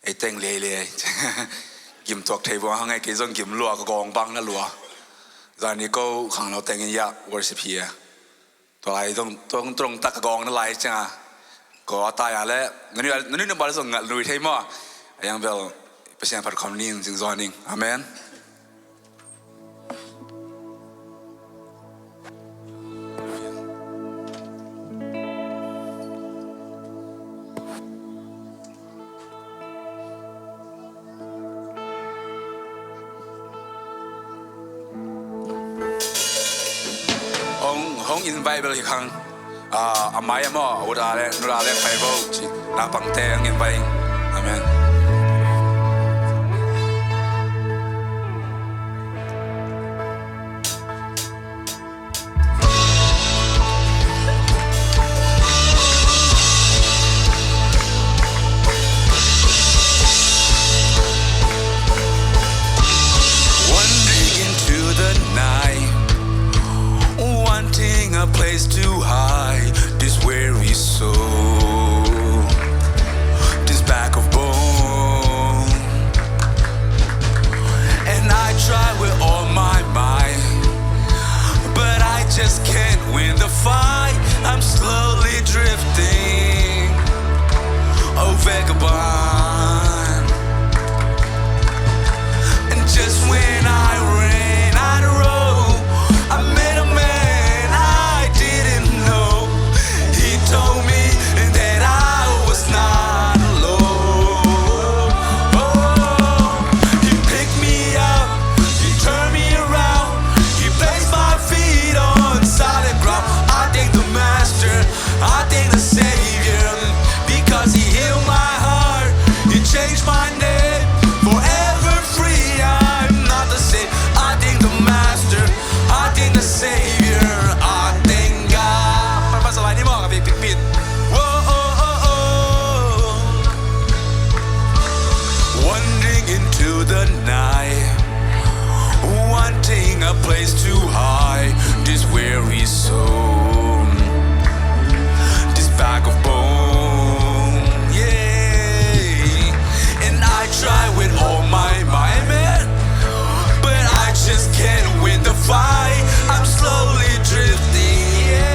ไอ้เต็งเลยกิมตอกเทบัวหางไอ้กิจงกิมลัวก็กองบังนั่นลัวตอนนี้ก็ขังเราแต่งยะวอร์สิเพียตัวไอ้ตรงตะกองนั่นไรจ้าก็ตายอะไรนั่นนี่บาลส่งลุยเทมอยังเบลเปอร์เซ็นต์พัดคำนิ่งจึงจอนิ่งอาเมนห้องอินไบเบิลอีกครั้งอาไม้อะมั่วอุดาเล่นุราเล่ไฟเบิลจีนักปังเตงอินไบอาเมนA place to hide this weary soul, this back of bone, and I try with all my might, but I just can't win the fight. I'm slowly drifting, oh vagabond, and just when I ran out of road, I met a man. Told me that I was not alone. Oh, he picked me up, he turned me around, he placed my feet on solid ground. I thank the Master, I thank the Savior, because he healed my heart, he changed my name, forever free. I'm not the same. I thank the Master, I thank the Savior, I thank God. Wandering into the night, wanting a place to hide this weary soul, this bag of bone, yeah. And I try with all my might, man, but I just can't win the fight. I'm slowly drifting, yeah.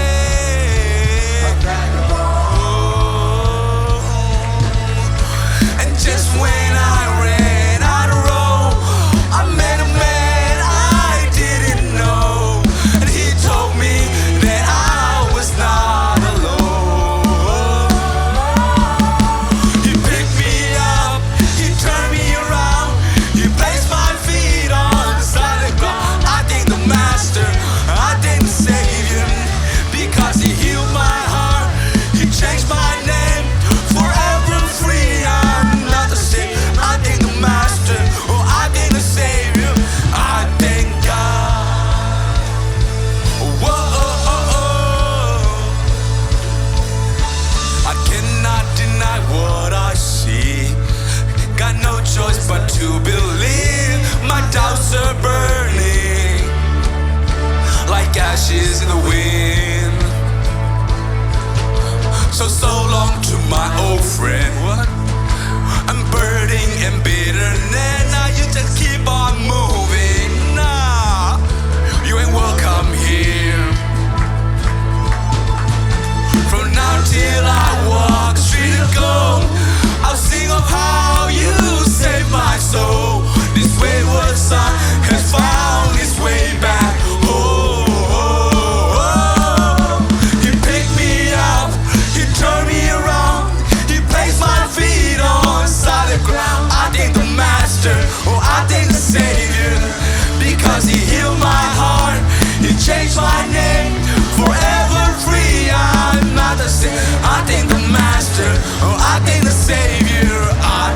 Just when I ran out of road, I met a man I didn't know, and he told me that I was not alone. He picked me up, he turned me around, he placed my feet on solid ground. I thank the Master, I thank the Savior, because he healed my heart, he changed my name, forever free. I thank the Master, oh I thank the Savior, I thank God. Whoa, I cannot deny what I see. Got no choice but to believe. My doubts are burning like ashes in the wind. So long to my old friend. What? I'm burning and bitter, now you just keep on moving. Nah, you ain't welcome here. From now till I walk the street of gold, I'll sing of how you saved my soul. This wayward son has found his way back home. He picked me up, he turned me around, he placed my feet on solid ground. I thank the Master, oh I thank the Savior, because he healed my heart, he changed my name, forever free. I'm not the same. I thank the Master, oh I thank the Savior, I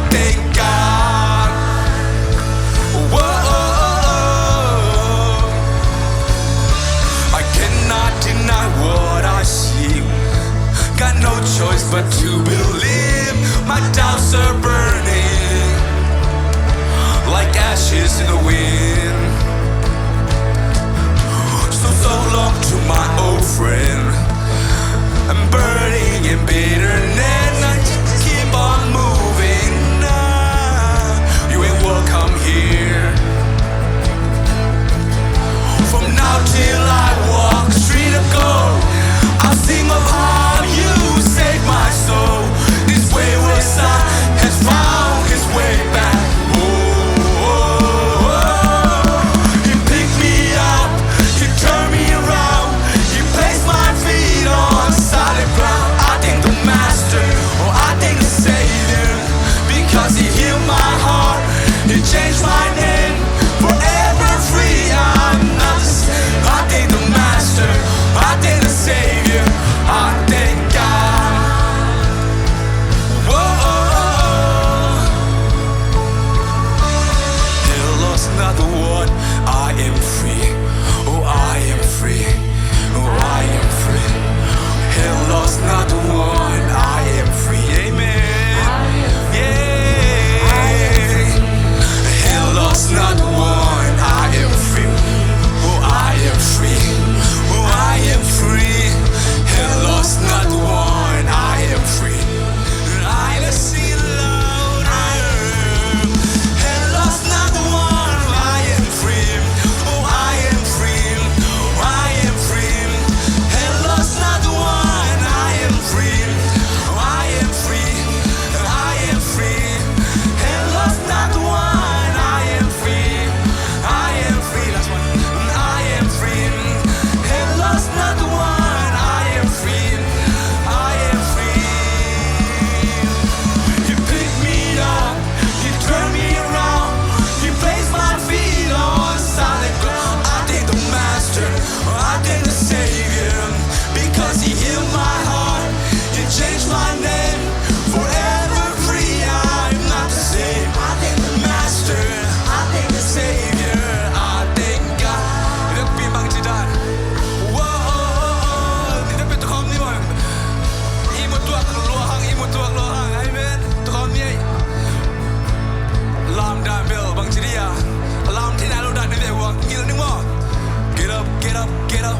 because He healed my heart. He changed my name, forever free. I'm not the same. I thank the Master, I thank the Savior, I thank God. Whoa. Hell lost not the one. I am free. Oh, I am free. Oh, I am free. Hell lost not the one. I am free. Amen. Yeah. Hell lost not the one. I am free. Oh, I am free. Oh, I am free. Hell lost not the one. I am free. I let's sing it loud. Hell lost not the one. I am free. Oh, I am free. Oh, I am free. Hell lost not the one. I am free. Oh, I am free. I am free. Hell lost not the one. I am free. I am free. Last one. I am free. Hell lost not the one. I am free. I am free. He picked me up. He turned me around. He placed my feet on solid ground. I thank the Master. I thank the Savior, because He healed my heart. He changed my name, forever free. I'm not the same. I thank the Master. I thank the Savior. I thank God. Ilang pimang jidan. Whoa. Hindi pa tukam ni mo. Imo tuak luahang. Imo tuak luahang. Amen. Tukam ni ay. Alarm dan bell bang ceria. Alarm tidak lu dan dia buat gila ni mo. Get up, get up, get up,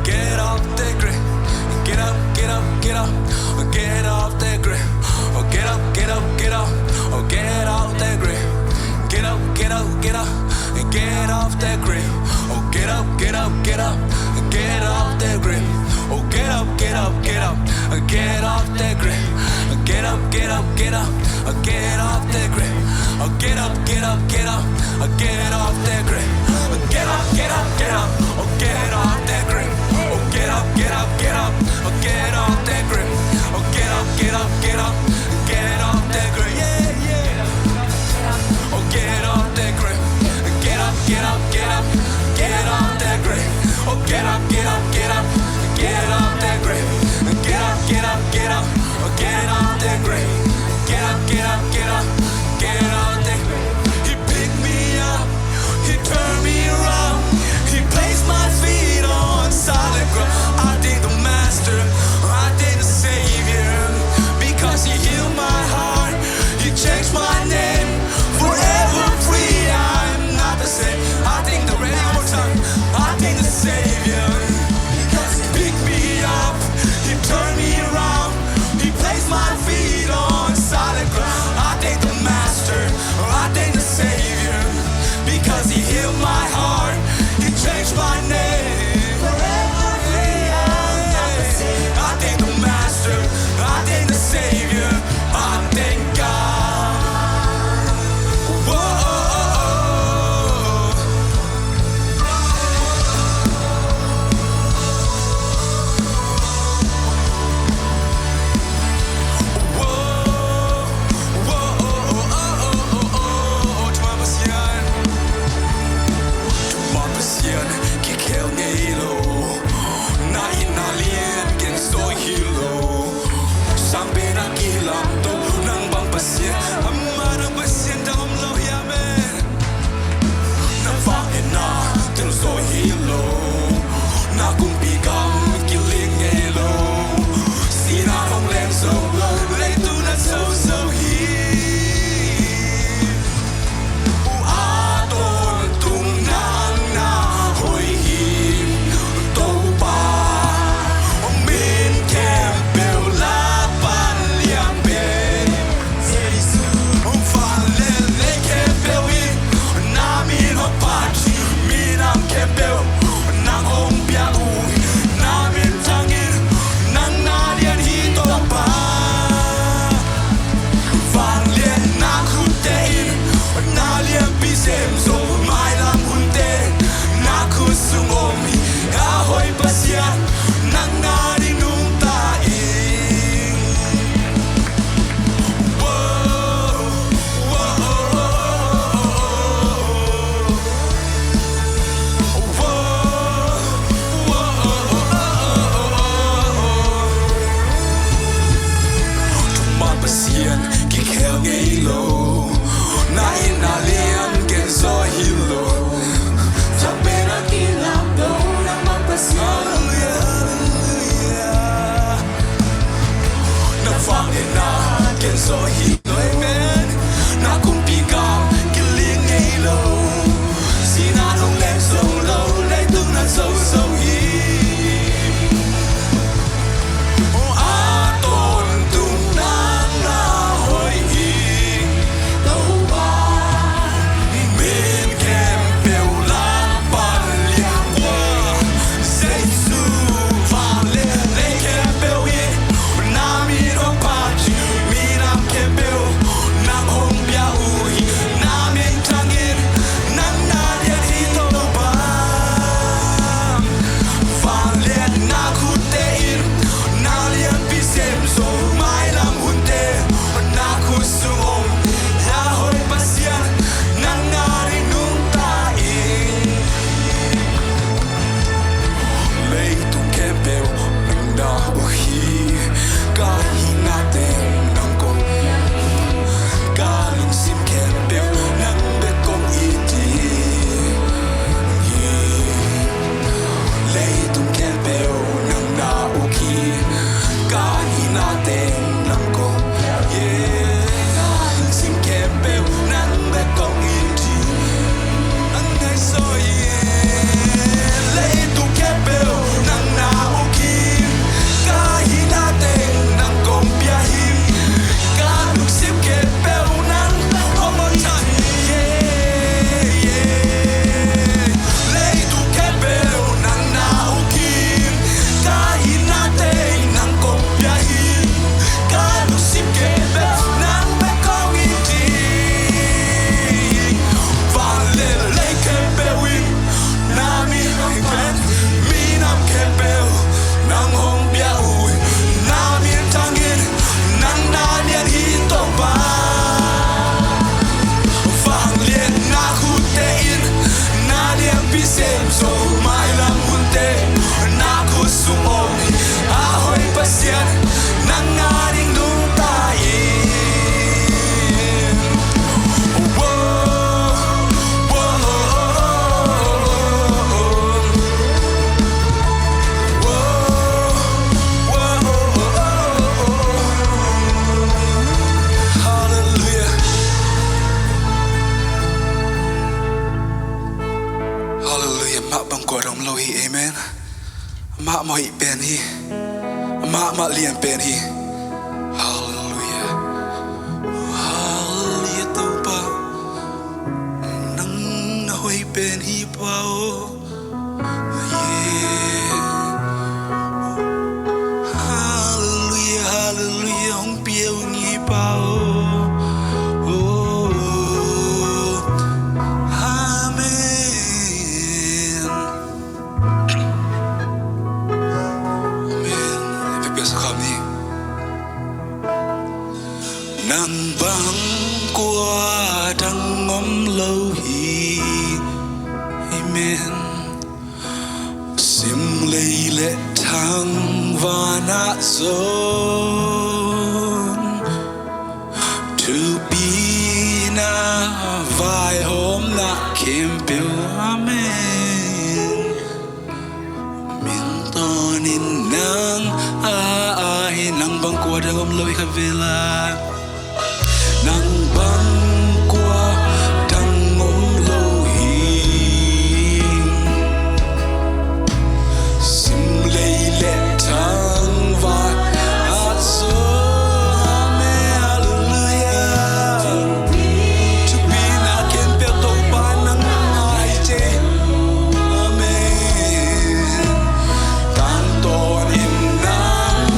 get off that grave. Get up, get up, get up, get off that grave. Oh, get up, get up, get up, oh, get off that grave. Get up, get up, get up, get off that grave. Oh, get up, get up, get up, get off that grave. Oh, get up, get up, get up, get off that grave. Get up, get up, get up, get off that grave. Oh, get up, get up, get up, get off that grave. Get up, get up, get up, oh, get off that grave. Oh, get up, get up, get up, get off that grave. Oh, get up, get up, get up, get off that grave. Yeah, yeah. Oh, get off that grave. Get up, get up, get up, get off that grave. Oh, get up, get up, get up, get off that grave. Get up, get up, get up, get off that grave. Get up, get up, get up, get off that grave. He picked me up, He turned me around, He placed my feet ama moi pen hi ama lian pen hi hallelujah hallelujah Topa nang na hoi pen hi pao hallelujah hallelujah hong piao ngi pao nang bang qua đang ngóng lâu hi amen sim lấy lệ thang và nát zon to be na vài hôm na kiếm biểu amen min to nín nang ai nang bang qua đang ngóng lâu hi khavela nang bang qua đang ngóng lâu hi sim lấy lệ thang và hát gió amen hallelujah to be na ken pe to ba nang ai che amen tan to in nang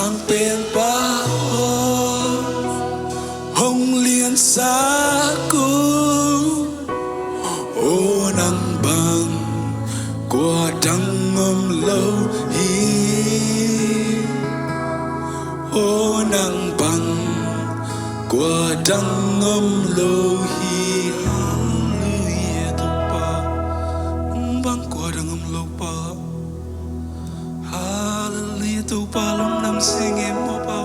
sang bên bao hồng liên xa cứu ô nắng bằng qua trăng ngâm lâu hi ô nắng bằng qua trăng ngâm lâu hi hallelujah Topan bang qua trăng ngâm lâu pa hallelujah Topan lungdam sing em mo pa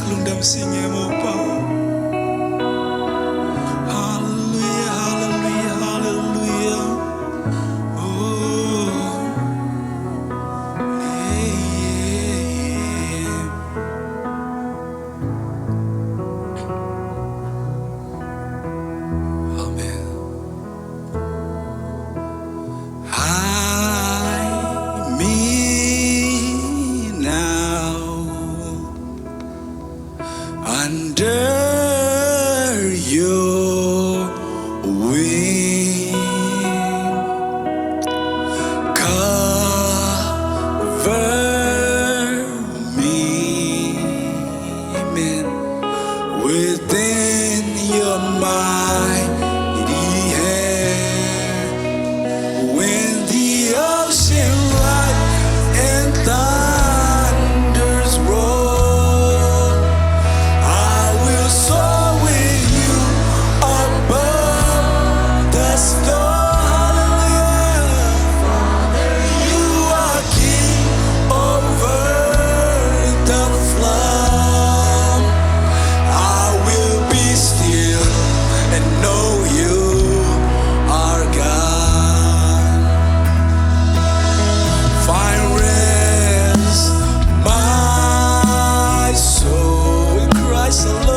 lungdam sing em mo pa hallelujah hallelujah hallelujah oh yeah. Amen. Hide me now under your wing, cover me, amen, within your mighty hand. When the ocean rise and thunders roar, soar with you above the storm. Father, you are king over the flood. I will be still and know you are God. Find rest, my soul in Christ alone.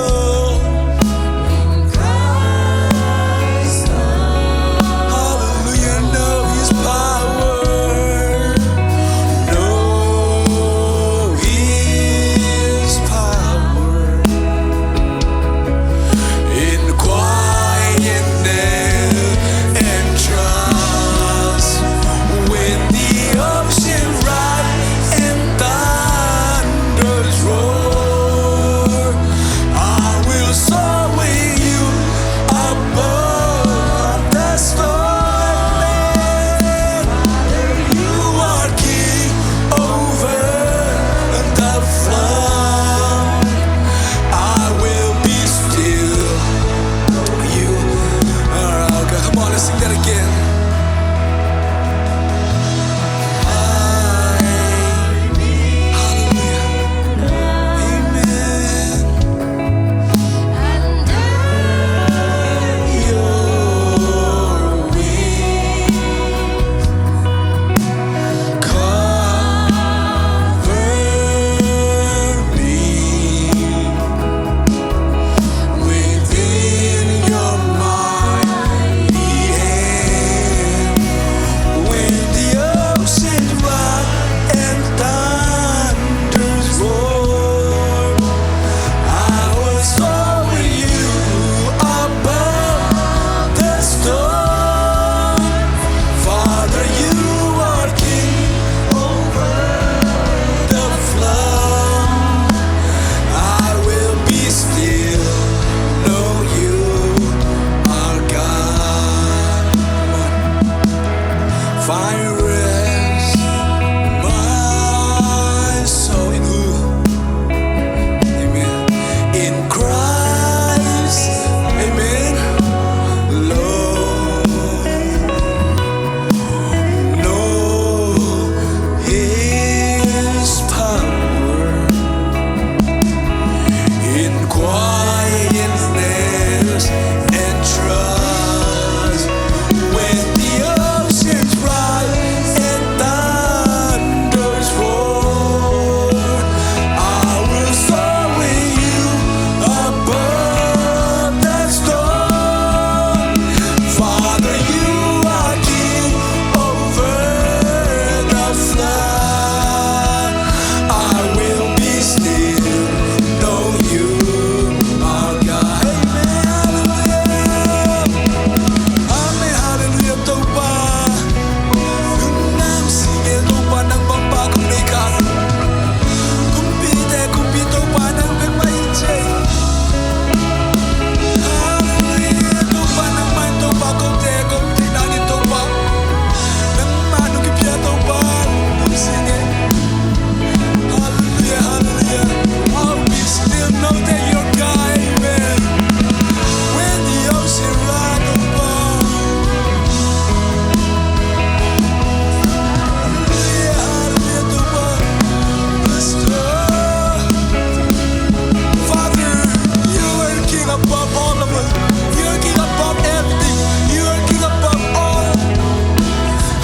Lord. You are King above everything. You are King above all.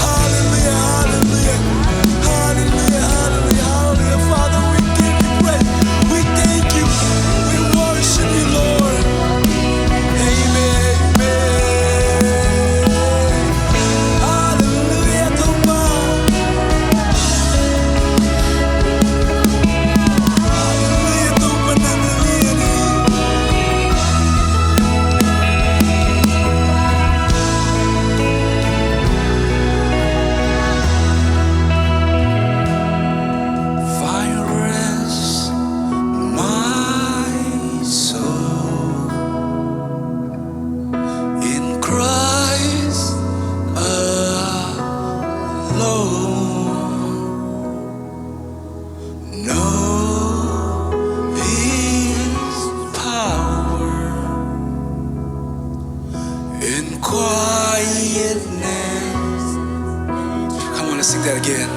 Hallelujah, hallelujah, hallelujah, hallelujah, hallelujah. Father, we give you praise. We thank you. We worship you, Lord. Amen, amen. Hallelujah, Topan. Hallelujah, Topan, hallelujah. Fire rest my soul in Christ alone. Know His power in quietness. Come on, let's sing that again.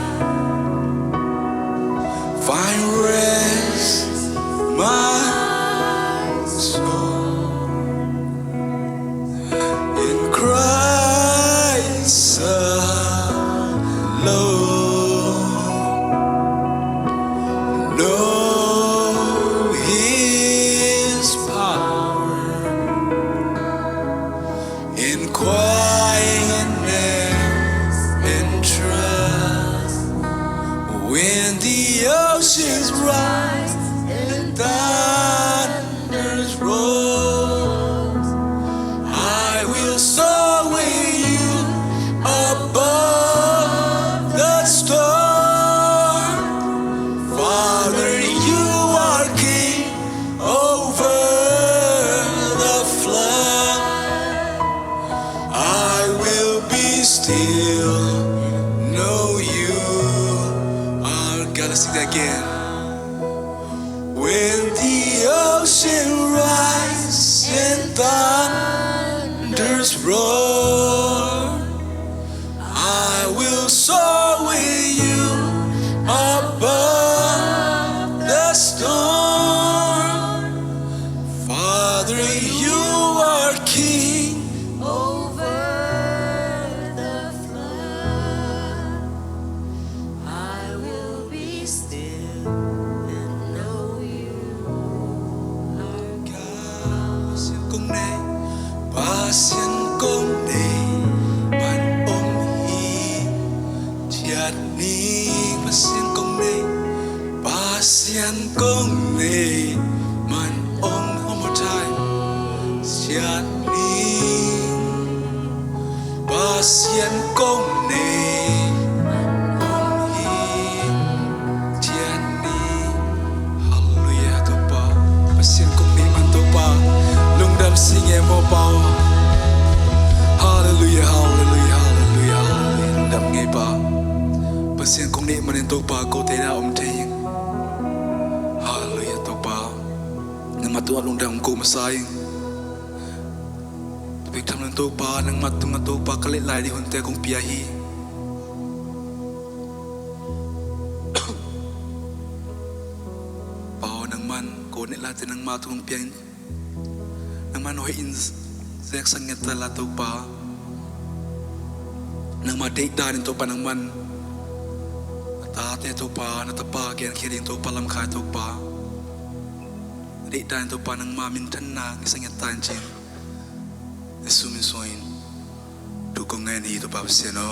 Find rest, my soul in Christ alone. Know His power in quietness and trust. When the oceans rise and thunders roll, I will soar with you above the storm. Father, you are King over the flood. I will be still, know you are God. Let's sing that again. When the ocean rises and thunders roar, I will soar with you above the storm. Father, you are King over the flood. I will be still and know you are God. Pasien kong nei ban om hi chiat ni pasien kong nei man om. One more time. Chiat ni pasien kong nei om hi chiat ni. Hallelujah, Topa. Pasien kong nei man Topa. Lungdam sing mo pao. Hallelujah, hallelujah, hallelujah, hallelujah. Lungdam ngay pa. Pasien kong nei manin Topa ko te na ting. Hallelujah, Topa. Nang matuwa lungdam ko masayang. Tupik tam ng Topa nang matung ng Topa kalit lai di hunte kong piyahi. Pao nang man ko nit latin ng matung piyahin. Nang manuhin zek sangit tala Topa. Nang ma-date danin Topa nang man. Tate Topa natapa gian kiring Topa lam kai Topa. Date danin Topa nang mamintan na isangit tanjin. Sumin soin. Dukong ngayon dito Topa siya no.